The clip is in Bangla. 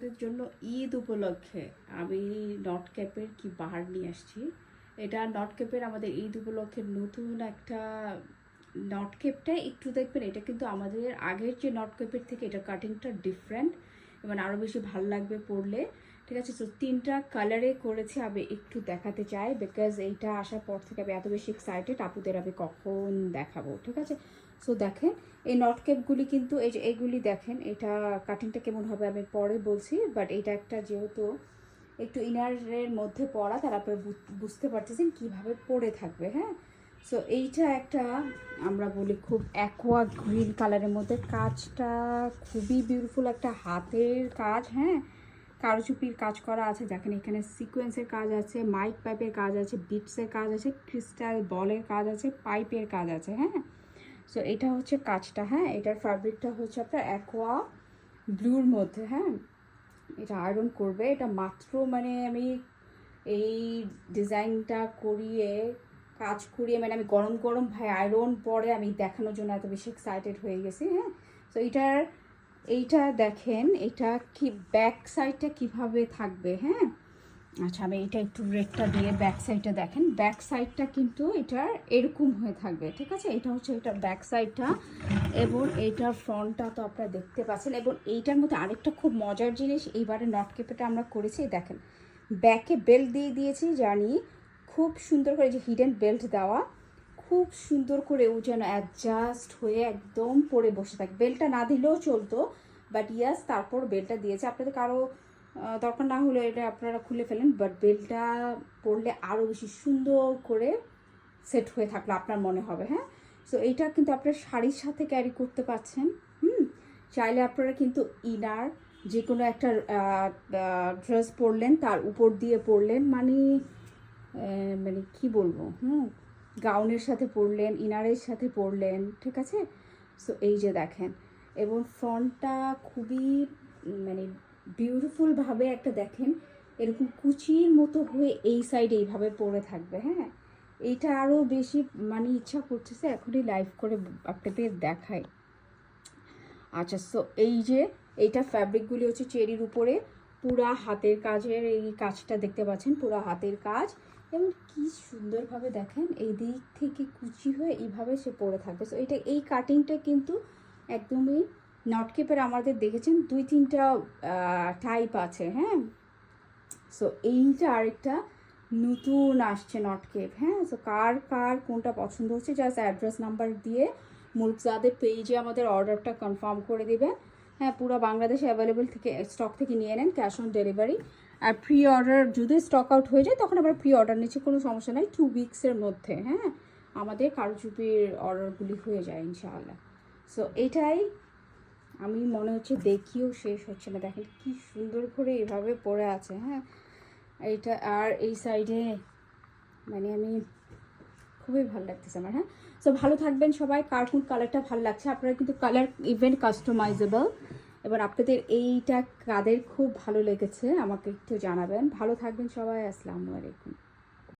এর জন্য ঈদ উপলক্ষে আমি নট ক্যাপের কি বাহার নিয়ে আসছি। এটা নট ক্যাপের আমাদের ঈদ উপলক্ষে নতুন একটা নট ক্যাপটা একটু দেখবেন, এটা কিন্তু আমাদের আগের যে নট ক্যাপের থেকে এটা কাটিংটা ডিফারেন্ট এবং আরও বেশি ভালো লাগবে পরলে। ঠিক আছে, তো 3টা কালারে করেছি, আমি একটু দেখাতে চাই বিকজ এইটা আসার পর থেকে আমি এত বেশি এক্সাইটেড, আপুদের আমি কখন দেখাবো। ঠিক আছে, সো দেখেন এই নট ক্যাপগুলি কিন্তু এই যে এইগুলি দেখেন, এটা কাটিংটা কেমন হবে আমি পরে বলছি, বাট এটা একটা যেহেতু একটু ইনারের মধ্যে পড়া, তারা আপনারা বুঝতে পারতেছেন কীভাবে পরে থাকবে। হ্যাঁ, সো এইটা একটা আমরা বলি খুব অ্যাকোয়া গ্রিন কালারের মধ্যে, কাজটা খুবই বিউটিফুল, একটা হাতের কাজ। হ্যাঁ, কারুচুপির কাজ করা আছে, দেখেন এখানে সিকোয়েন্সের কাজ আছে, মাইক পাইপের কাজ আছে, বিটসের কাজ আছে, ক্রিস্টাল বলের কাজ আছে, পাইপের কাজ আছে। হ্যাঁ, সো এটা হচ্ছে কাজটা। হ্যাঁ, এটার ফ্যাব্রিকটা হচ্ছে আপনার অ্যাকোয়া ব্লুর মধ্যে। হ্যাঁ, এটা আয়রন করবে, এটা মাত্র মানে আমি এই ডিজাইনটা করিয়ে কাজ করিয়ে মানে আমি গরম গরম ভাই আয়রন পরে আমি দেখানোর জন্য এত বেশি এক্সাইটেড হয়ে গেছি। হ্যাঁ, তো এইটা দেখেন, এটা কি ব্যাক সাইডটা কিভাবে থাকবে। হ্যাঁ, আচ্ছা আমি এটা একটু রেডটা দিয়ে ব্যাক সাইডটা দেখেন, ব্যাক সাইডটা কিন্তু এটার এরকম হয়ে থাকবে। ঠিক আছে, এটা হচ্ছে এটার ব্যাক সাইডটা এবং এইটার ফ্রন্টটা তো আপনারা দেখতে পাচ্ছেন। এবং এইটার মধ্যে আরেকটা খুব মজার জিনিস এইবারে নট কেপেটা আমরা করেছি, দেখেন ব্যাকে বেল্ট দিয়ে দিয়েছি, জানি খুব সুন্দর করে যে হিডেন বেল্ট দেওয়া, খুব সুন্দর করে ও যেন অ্যাডজাস্ট হয়ে একদম পরে বসে থাকে। বেল্টটা না দিলেও চলতো, বাট ইয়াস তারপর বেল্টটা দিয়েছে। আপনাদের কারো দরকার না হলে এটা আপনারা খুলে ফেলেন, বাট বেল্টটা পরলে আরও বেশি সুন্দর করে সেট হয়ে থাকলে আপনার মনে হবে। হ্যাঁ, সো এইটা কিন্তু আপনার শাড়ির সাথে ক্যারি করতে পারছেন। চাইলে আপনারা কিন্তু ইনার যে কোনো একটা ড্রেস পরলেন, তার উপর দিয়ে পরলেন, মানে কি বলবো, গাউনের সাথে পরলেন, ইনারের সাথে পরলেন। ঠিক আছে, সো এই যে দেখেন, এবং ফ্রন্টটা খুবই মানে বিউটিফুলভাবে একটা দেখেন এরকম কুচির মতো হয়ে এই সাইডে এইভাবে পরে থাকবে। হ্যাঁ, এইটা আরও বেশি মানে ইচ্ছা করতেছে এখনই লাইভ করে আপনাদের দেখাই। আচ্ছা, সো এই যে এইটা ফ্যাব্রিকগুলি হচ্ছে চেরির উপরে পুরা হাতের কাজের, এই কাজটা দেখতে পাচ্ছেন পুরা হাতের কাজ, এবং কি সুন্দরভাবে দেখেন এই দিক থেকে কুচি হয়ে এইভাবে সে পরে থাকবে। সো এটা এই কাটিংটা কিন্তু একদমই নট কেপের আমাদের দেখেছেন 2-3টা টাইপ আছে। হ্যাঁ, সো এইটা আরেকটা নতুন আসছে নট কেপ। হ্যাঁ, সো কার কোনটা পছন্দ হচ্ছে জাস্ট অ্যাড্রেস নাম্বার দিয়ে মুলকজাদের পেজে আমাদের অর্ডারটা কনফার্ম করে দেবেন। হ্যাঁ, পুরো বাংলাদেশে অ্যাভেলেবেল থেকে স্টক থেকে নিয়ে নেন, ক্যাশ অন ডেলিভারি। আর প্রি অর্ডার যদি স্টক আউট হয়ে যায় তখন আবার প্রি অর্ডার নিচ্ছে, কোনো সমস্যা নাই, 2 উইক্সের মধ্যে। হ্যাঁ, আমাদের কারুচুপির অর্ডারগুলি হয়ে যায় ইনশাআল্লাহ। সো এটাই আমি মনে হচ্ছে দেখিও শেষ হচ্ছে না, দেখেন কি সুন্দর করে এভাবে পড়ে আছে। হ্যাঁ, এইটা আর এই সাইডে মানে আমি খুবই ভালো লাগতেছে আমার। হ্যাঁ, সো ভালো থাকবেন সবাই। কার্টুন কালারটা ভালো লাগছে, আপনারা কিন্তু কালার ইভেন কাস্টমাইজেবল। এবার আপনাদের এইটা কাদের খুব ভালো লেগেছে আমাকে একটু জানাবেন। ভালো থাকবেন সবাই, আসসালামু আলাইকুম।